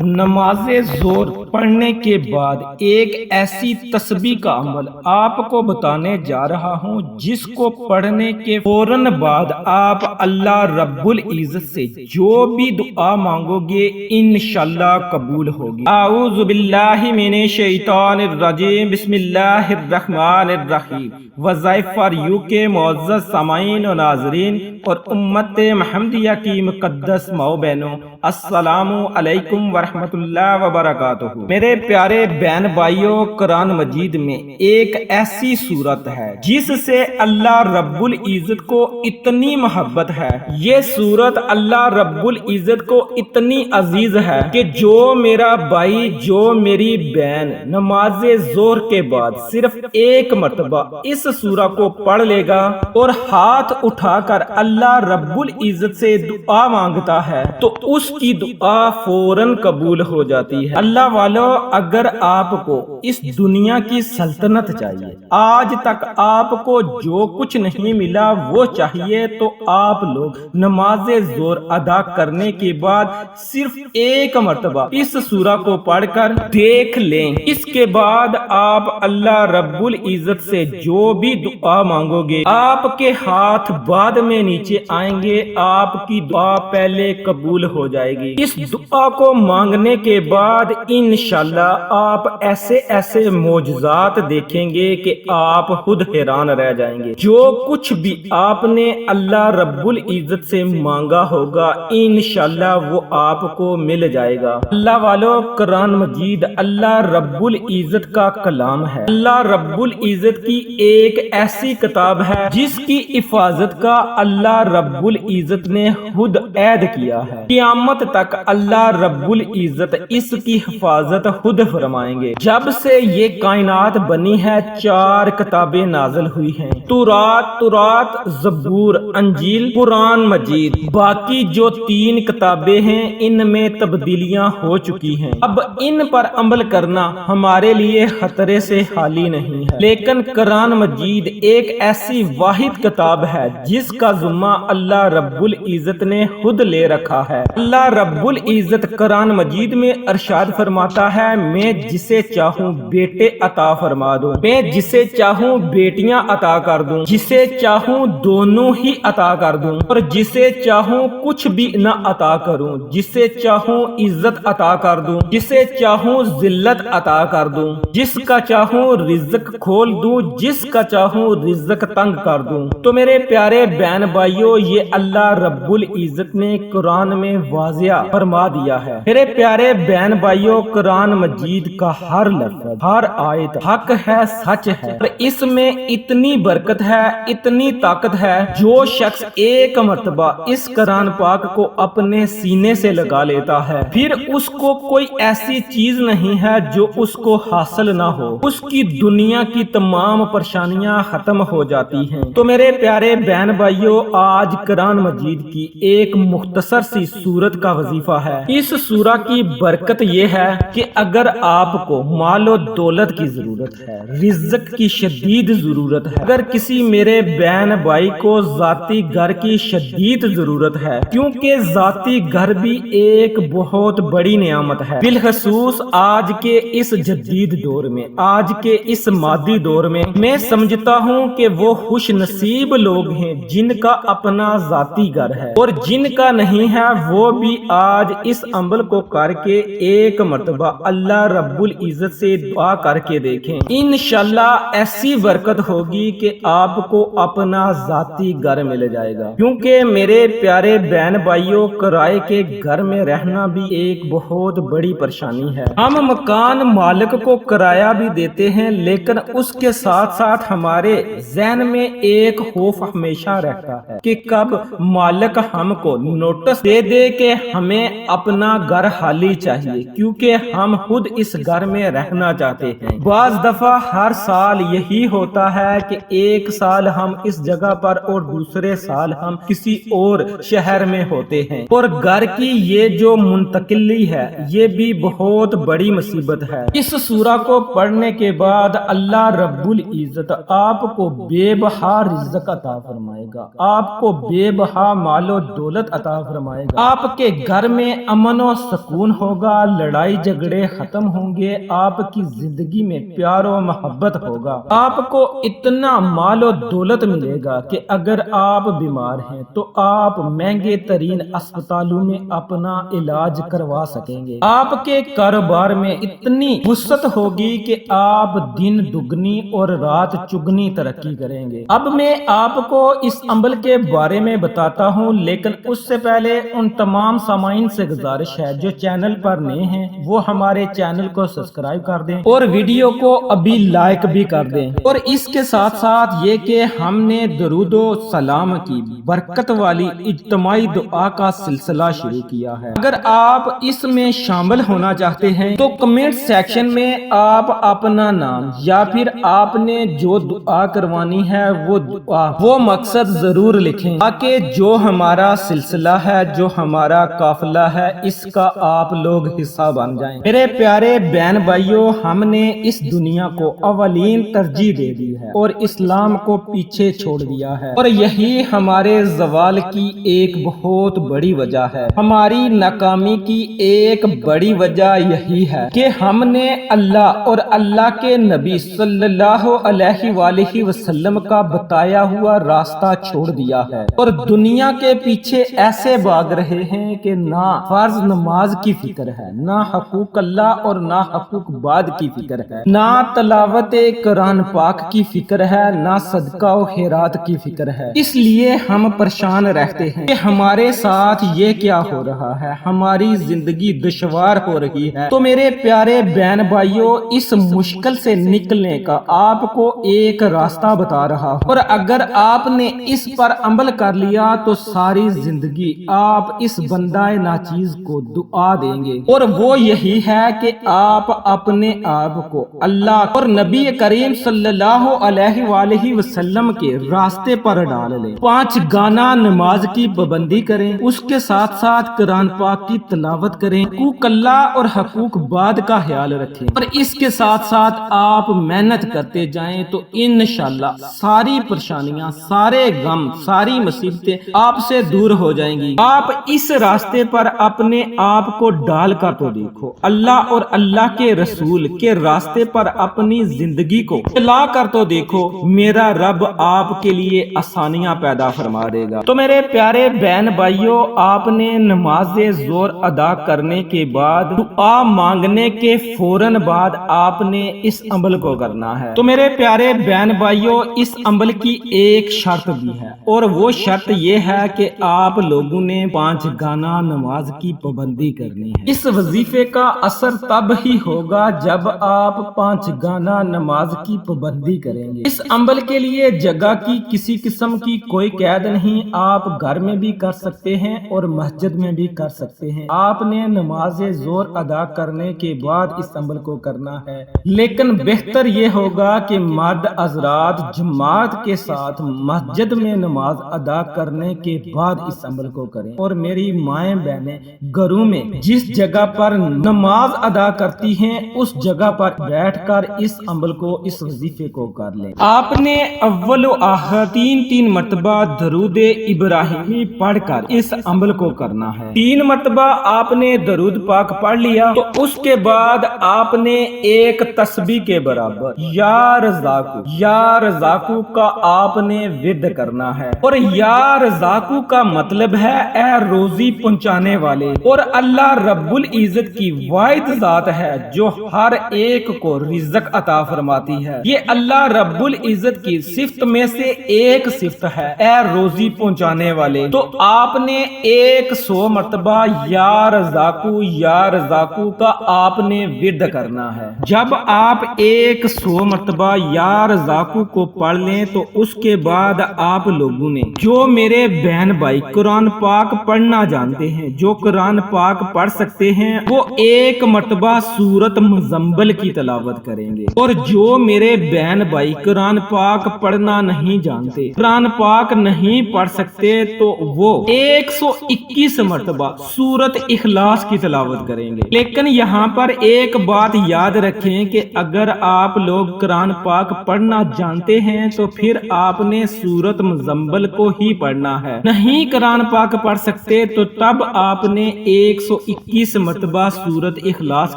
نماز ظہر پڑھنے کے بعد ایک ایسی تسبیح کا عمل آپ کو بتانے جا رہا ہوں جس کو پڑھنے کے فوراً بعد آپ اللہ رب العزت سے جو بھی دعا مانگو گے انشاءاللہ قبول ہوگی۔ اعوذ باللہ من الشیطان الرجیم، بسم اللہ الرحمن الرحیم۔ وظائف فار یو کے معزز سامعین و ناظرین اور امت محمدیہ کی مقدس ماؤ بہنوں، السلام علیکم ورحمۃ اللہ وبرکاتہ۔ میرے پیارے بہن بھائیوں، قرآن مجید میں ایک ایسی صورت ہے جس سے اللہ رب العزت کو اتنی محبت ہے، یہ صورت اللہ رب العزت کو اتنی عزیز ہے کہ جو میرا بھائی، جو میری بہن نماز ظہر کے بعد صرف ایک مرتبہ اس سورہ کو پڑھ لے گا اور ہاتھ اٹھا کر اللہ رب العزت سے دعا مانگتا ہے تو اس کی دعا فوراً قبول ہو جاتی ہے۔ اللہ والو، اگر آپ کو اس دنیا کی سلطنت چاہیے، آج تک آپ کو جو کچھ نہیں ملا وہ چاہیے، تو آپ لوگ نماز ظہر ادا کرنے کے بعد صرف ایک مرتبہ اس سورہ کو پڑھ کر دیکھ لیں۔ اس کے بعد آپ اللہ رب العزت سے جو بھی دعا مانگو گے، آپ کے ہاتھ بعد میں نیچے آئیں گے، آپ کی دعا پہلے قبول ہو جائے گی۔ اس دعا کو مانگنے کے بعد انشاءاللہ آپ ایسے ایسے معجزات دیکھیں گے کہ آپ خود حیران رہ جائیں گے۔ جو کچھ بھی آپ نے اللہ رب العزت سے مانگا ہوگا انشاءاللہ وہ آپ کو مل جائے گا۔ اللہ والو، قرآن مجید اللہ رب العزت کا کلام ہے۔ اللہ رب العزت کی ایک ایسی کتاب ہے جس کی حفاظت کا اللہ رب العزت نے خود عہد کیا ہے۔ قیامت تک اللہ رب العزت اس کی حفاظت خود فرمائیں گے۔ جب سے یہ کائنات بنی ہے 4 کتابیں نازل ہوئی ہیں، تورات، زبور، انجیل، قرآن مجید۔ باقی جو 3 کتابیں ہیں ان میں تبدیلیاں ہو چکی ہیں۔ اب ان پر عمل کرنا ہمارے لیے خطرے سے خالی نہیں ہے، لیکن قرآن مجید ایک ایسی واحد کتاب ہے جس کا ذمہ اللہ رب العزت نے خود لے رکھا ہے۔ اللہ رب العزت قرآن مجید میں ارشاد فرماتا ہے، میں جسے چاہوں بیٹے عطا فرما دوں، میں جسے چاہوں بیٹیاں عطا کر دوں، جسے چاہوں دونوں ہی عطا کر دوں، اور جسے چاہوں کچھ بھی نہ عطا کروں، جسے چاہوں عزت عطا کر دوں، جسے چاہوں ذلت عطا کر دوں، جس کا چاہوں رزق کھول دوں، جس کا چاہوں رزق تنگ کر دوں۔ تو میرے پیارے بہن بھائیوں، یہ اللہ رب العزت نے قرآن میں واضح فرما دیا ہے۔ میرے پیارے بہن بھائیوں، قرآن مجید کا ہر لفظ، ہر آیت حق ہے، سچ ہے، اور اس میں اتنی برکت ہے، اتنی طاقت ہے، جو شخص ایک مرتبہ اس قرآن پاک کو اپنے سینے سے لگا لیتا ہے پھر اس کو کوئی ایسی چیز نہیں ہے جو اس کو حاصل نہ ہو، اس کی دنیا کی تمام پریشانیاں ختم ہو جاتی ہیں۔ تو میرے پیارے بہن بھائیوں، آج قرآن مجید کی ایک مختصر سی سورت کا وظیفہ ہے۔ اس سورہ کی برکت یہ ہے کہ اگر آپ کو مال و دولت کی ضرورت ہے، رزق کی شدید ضرورت ہے، اگر کسی میرے بہن بھائی کو ذاتی گھر کی شدید ضرورت ہے، کیونکہ ذاتی گھر بھی ایک بہت بڑی نعمت ہے، بالخصوص آج کے اس جدید دور میں، آج کے اس مادی دور میں سمجھتا ہوں کہ وہ خوش نصیب لوگ ہیں جن کا اپنا ذاتی گھر ہے، اور جن کا نہیں ہے وہ بھی آج اس عمل کو کر کے ایک مرتبہ اللہ رب العزت سے دعا کر کے دیکھیں، انشاءاللہ ایسی برکت ہوگی کہ آپ کو اپنا ذاتی گھر مل جائے گا۔ کیونکہ میرے پیارے بہن بھائیوں، کرائے کے گھر میں رہنا بھی ایک بہت بڑی پریشانی ہے۔ ہم مکان مالک کو کرایہ بھی دیتے ہیں، لیکن اس کے ساتھ ساتھ ہمارے ذہن میں ایک خوف ہمیشہ رہتا ہے کہ کب مالک ہم کو نوٹس دے دے کہ ہمیں اپنا گھر خالی چاہیے، کیونکہ ہم خود اس گھر میں رہنا چاہتے ہیں۔ بعض دفعہ ہر سال یہی ہوتا ہے کہ ایک سال ہم اس جگہ پر اور دوسرے سال ہم کسی اور شہر میں ہوتے ہیں، اور گھر کی یہ جو منتقلی ہے یہ بھی بہت بڑی مصیبت ہے۔ اس سورہ کو پڑھنے کے بعد اللہ رب العزت آپ کو بے بہا رزق عطا فرمائے گا، آپ کو بے بہا مال و دولت عطا فرمائے گا، آپ کے گھر میں امن و سکون ہوگا، لڑائی جھگڑے ختم ہوں گے، آپ کی زندگی میں پیار و محبت ہوگا، آپ کو اتنا مال و دولت ملے گا کہ اگر آپ بیمار ہیں تو آپ مہنگے ترین اسپتالوں میں اپنا علاج کروا سکیں گے، آپ کے کاروبار میں اتنی وسعت ہوگی کہ آپ دن دگنی اور رات چگنی ترقی کریں گے۔ اب میں آپ کو اس عمل کے بارے میں بتاتا ہوں، لیکن اس سے پہلے ان تمام سامعین سے گزارش ہے جو چینل پر نئے ہیں وہ ہمارے چینل کو سبسکرائب کر دیں اور ویڈیو کو ابھی لائک بھی کر دیں، اور اس کے ساتھ ساتھ یہ کہ ہم نے درود و سلام کی برکت والی اجتماعی دعا کا سلسلہ شروع کیا ہے۔ اگر آپ اس میں شامل ہونا چاہتے ہیں تو کمنٹ سیکشن میں آپ اپنا نام یا پھر آپ نے جو دعا کروانی ہے وہ دعا، وہ مقصد ضرور لکھیں تاکہ جو ہمارا سلسلہ ہے، جو ہمارا قافلہ ہے، اس کا آپ لوگ حصہ بن جائیں۔ میرے پیارے بہن بھائیوں، ہم نے اس دنیا کو اولین ترجیح دے دی ہے اور اسلام کو پیچھے چھوڑ دیا ہے، اور یہی ہمارے زوال کی ایک بہت بڑی وجہ ہے۔ ہماری ناکامی کی ایک بڑی وجہ یہی ہے کہ ہم نے اللہ اور اللہ کے نبی صلی اللہ علیہ وآلہ وسلم کا بتایا ہوا راستہ چھوڑ دیا ہے اور دنیا کے پیچھے ایسے بھاگ رہے ہیں کہ نہ فرض نماز کی فکر ہے، نہ حقوق اللہ اور نہ حقوق بعد کی فکر ہے، نہ تلاوت قرآن پاک کی فکر ہے، نہ صدقہ و خیرات کی فکر ہے۔ اس لیے ہم پریشان رہتے ہیں کہ ہمارے ساتھ یہ کیا ہو رہا ہے، ہماری زندگی دشوار ہو رہی ہے۔ تو میرے پیارے بہن بھائیوں، اس مشکل سے نکلنے کا آپ کو ایک راستہ بتا رہا ہوں، اور اگر آپ نے اس پر عمل کر لیا تو ساری زندگی آپ اس بندہ ناچیز کو دعا دیں گے، اور وہ یہی ہے کہ آپ اپنے آپ کو اللہ اور نبی کریم صلی اللہ علیہ وآلہ وسلم کے راستے پر ڈال لیں۔ 5 گانا نماز کی پابندی کریں، اس کے ساتھ ساتھ قرآن پاک کی تلاوت کریں، حقوق اللہ اور حقوق بعد کا خیال رکھیں، اور اس کے ساتھ ساتھ آپ محنت کرتے جائیں تو انشاءاللہ ساری پریشانیاں، سارے غم، ساری مصیبتیں آپ سے دور ہو جائیں گی۔ آپ اس راستے پر اپنے آپ کو ڈال کر تو دیکھو، اللہ اور اللہ کے رسول کے راستے پر اپنی زندگی کو چلا کر تو دیکھو، میرا رب آپ کے لیے آسانیاں پیدا فرما دے گا۔ تو میرے پیارے بہن بھائیوں، آپ نے نماز ظہر ادا کرنے کے بعد دعا مانگنے کے فوراً بعد آپ نے اس عمل کو کرنا ہے۔ تو میرے پیارے بہن بھائیوں، اس عمل کی ایک شرط بھی ہے، اور وہ شرط یہ ہے کہ آپ لوگوں نے 5 گانا نماز کی پابندی کرنی ہے۔ اس وظیفے کا اثر تب ہی ہوگا جب آپ 5 گانا نماز کی پابندی کریں گے۔ اس عمل کے لیے جگہ کی کسی قسم کی کوئی قید نہیں، آپ گھر میں بھی کر سکتے ہیں اور مسجد میں بھی کر سکتے ہیں۔ آپ نے نماز ظہر ادا کرنے کے بعد اس عمل کو کرنا ہے، لیکن بہتر یہ ہوگا کہ مرد حضرات جماعت کے ساتھ مسجد میں نماز ادا کرنے کے بعد اس عمل کو کریں، اور میری مائیں بہنیں گھروں میں جس جگہ پر نماز ادا کرتی ہیں اس جگہ پر بیٹھ کر اس عمل کو، اس وظیفے کو کر لیں۔ آپ نے اول و آخر 3 مرتبہ درود ابراہیمی پڑھ کر اس عمل کو کرنا ہے۔ 3 مرتبہ آپ نے درود پاک پڑھ لیا تو اس کے بعد آپ نے ایک تسبیح کے برابر یا رزاقو، یا رزاقو کا آپ نے ورد کرنا ہے، اور یا رزاقو کا مطلب ہے اے روزی پہنچانے والے، اور اللہ رب العزت کی واحد ذات ہے جو ہر ایک کو رزق عطا فرماتی ہے۔ یہ اللہ رب العزت کی صفت میں سے ایک صفت ہے، اے روزی پہنچانے والے۔ تو آپ نے 100 مرتبہ یا رزاقو کا آپ نے ورد کرنا ہے۔ جب آپ 100 مرتبہ یا رزاقو کو پڑھ لیں تو اس کے بعد آپ لوگوں نے، جو میرے بہن بھائی قرآن پاک پڑھنا جانتے ہیں، جو قرآن پاک پڑھ سکتے ہیں، وہ ایک مرتبہ سورت مزمل کی تلاوت کریں گے، اور جو میرے بہن بھائی قرآن پاک پڑھنا نہیں جانتے، قرآن پاک نہیں پڑھ سکتے، تو وہ 121 مرتبہ سورت اخلاص کی تلاوت کریں گے۔ لیکن یہاں پر ایک بات یاد رکھیں کہ اگر آپ لوگ قرآن پاک پڑھنا جانتے ہیں تو پھر آپ نے سورت مزمل کو ہی پڑھنا ہے، نہیں قرآن پاک پڑھ سکتے تو تب آپ نے 121 مرتبہ سورت اخلاص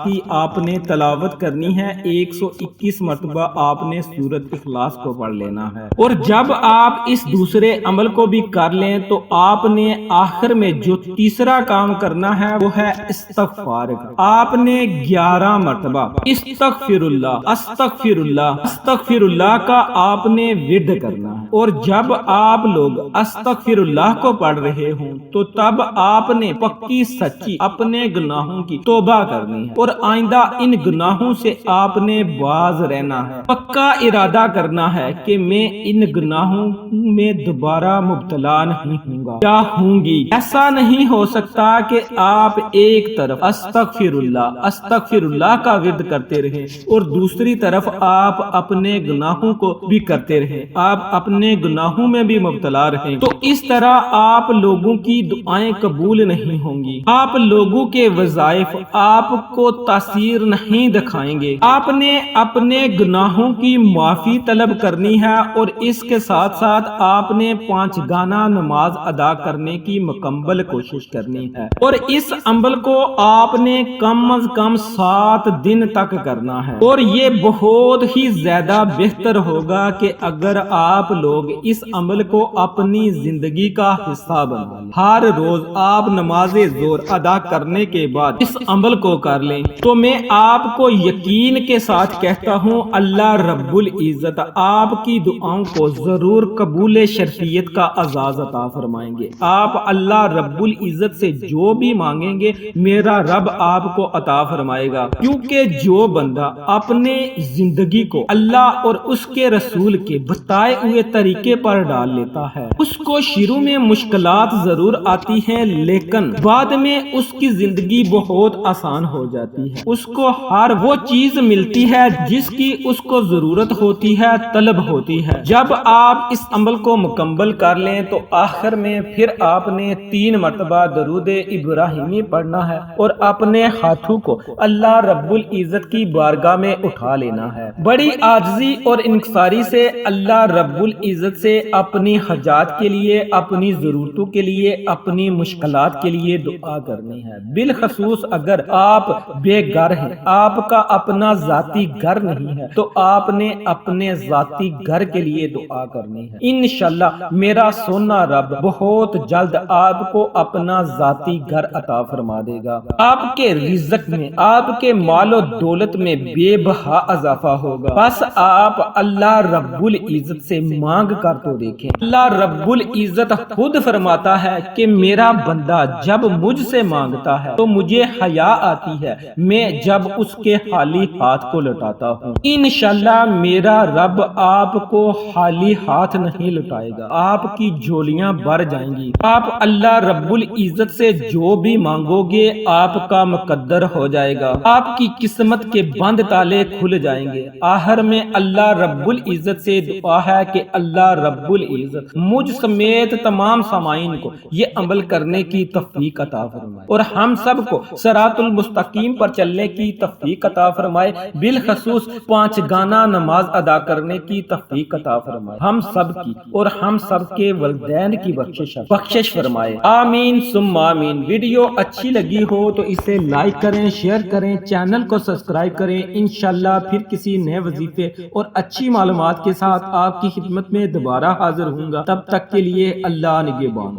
کی آپ نے تلاوت کرنی ہے، 121 مرتبہ آپ نے سورت اخلاص کو پڑھ لینا ہے۔ اور جب آپ اس دوسرے عمل کو بھی کر لیں تو آپ نے آخر میں جو تیسرا کام کرنا ہے وہ ہے استغفار کا۔ آپ نے 11 مرتبہ استغفر اللہ استغفر اللہ استغفر اللہ کا آپ نے ورد کرنا ہے، اور جب آپ لوگ استغفر اللہ کو پڑھ رہے ہوں تو تب آپ نے پکی سچی اپنے گناہوں کی توبہ کرنی ہے، اور آئندہ ان گناہوں سے آپ نے باز رہنا ہے، پکا ارادہ کرنا ہے کہ میں ان گناہوں میں دوبارہ مبتلا نہیں ہوں گا یا ہوں گی۔ ایسا نہیں ہو سکتا کہ آپ ایک طرف استغفر اللہ کا ورد کرتے رہیں اور دوسری طرف آپ اپنے گناہوں کو بھی کرتے رہیں، آپ اپنے گناہوں میں بھی مبتلا رہیں، تو اس طرح آپ لوگوں کی دعائیں قبول نہیں ہوں گی، آپ لوگوں کے وظائف آپ کو تاثیر نہیں دکھائیں گے۔ آپ نے اپنے گناہوں کی معافی طلب کرنی ہے، اور اس کے ساتھ ساتھ آپ نے 5 گانا نماز ادا کرنے کی مکمل کوشش کرنی ہے، اور اس عمل کو آپ نے کم از کم 7 دن تک کرنا ہے، اور یہ بہت ہی زیادہ بہتر ہوگا کہ اگر آپ لوگ اس عمل کو اپنی زندگی کا حصہ بنا لیں۔ ہر روز آپ نماز ظہر ادا کرنے کے بعد اس عمل کو کر لیں تو میں آپ کو یقین کے ساتھ کہتا ہوں اللہ رب العزت آپ کی دعاؤں کو ضرور قبول شرفیت کا اعزاز عطا فرمائیں گے۔ آپ اللہ رب العزت سے جو بھی مانگیں گے میرا رب آپ کو عطا فرمائے گا، کیونکہ جو بندہ اپنے زندگی کو اللہ اور اس کے رسول کے بتائے ہوئے طریقے پر ڈال لیتا ہے، اس کو شروع میں مشکلات ضرور آتی ہیں لیکن بعد میں اس کی زندگی بہت آسان ہو جاتی ہے، اس کو ہر وہ چیز ملتی ہے جس کی اس کو ضرورت ہوتی ہے، طلب ہوتی ہے۔ جب آپ اس عمل کو مکمل کر لیں تو آخر میں پھر آپ نے 3 مرتبہ درود ابراہیمی پڑھنا ہے اور اپنے ہاتھوں کو اللہ رب العزت کی بارگاہ میں اٹھا لینا ہے، بڑی عاجزی اور انکساری سے اللہ رب العزت سے اپنی حاجات کے لیے، اپنی ضرورتوں کے لیے، اپنی مشکلات کے لیے دعا کرنی ہے۔ بالخصوص اگر آپ بے گھر ہیں، آپ کا اپنا ذاتی گھر نہیں ہے تو آپ نے اپنے ذاتی گھر کے لیے دعا کرنی ہے۔ انشاءاللہ میرا سونا رب بہت جلد آپ کو اپنا ذاتی گھر عطا فرما دے گا، آپ کے رزق میں، آپ کے مال و دولت میں بے بہا اضافہ ہوگا، بس آپ اللہ رب العزت سے مانگ کر تو دیکھیں۔ اللہ رب العزت خود فرماتا ہے کہ میرا بندہ جب مجھ سے مانگتا ہے تو مجھے حیا آتی ہے، میں جب اس کے خالی ہاتھ کو لوٹاتا ہوں۔ انشاءاللہ میرا رب آپ کو خالی ہاتھ نہیں لوٹائے گا، آپ کی جھولیاں بھر جائیں گی، آپ اللہ رب العزت سے جو بھی مانگو گے آپ کا مقدر ہو جائے گا، آپ کی قسمت کے بند تالے کھل جائیں گے۔ آخر میں اللہ رب العزت سے دعا ہے کہ اللہ رب العزت مجھ سمیت تمام سامعین کو یہ عمل کرنے کی توفیق عطا فرمائے اور ہم سب کو صراط المستقیم پر چلنے کی توفیق عطا فرمائے، بالخصوص 5 گانا نماز ادا کرنے کی توفیق عطا فرمائے، ہم سب کی اور ہم سب کے والدین کی بخشش فرمائے، آمین ثم آمین۔ ویڈیو اچھی لگی ہو تو اسے لائک کریں، شیئر کریں، چینل کو سبسکرائب کریں۔ انشاءاللہ پھر کسی نئے وظیفے اور اچھی معلومات کے ساتھ آپ کی خدمت میں دوبارہ حاضر ہوں گا، تب تک کے لیے اللہ نگہبان۔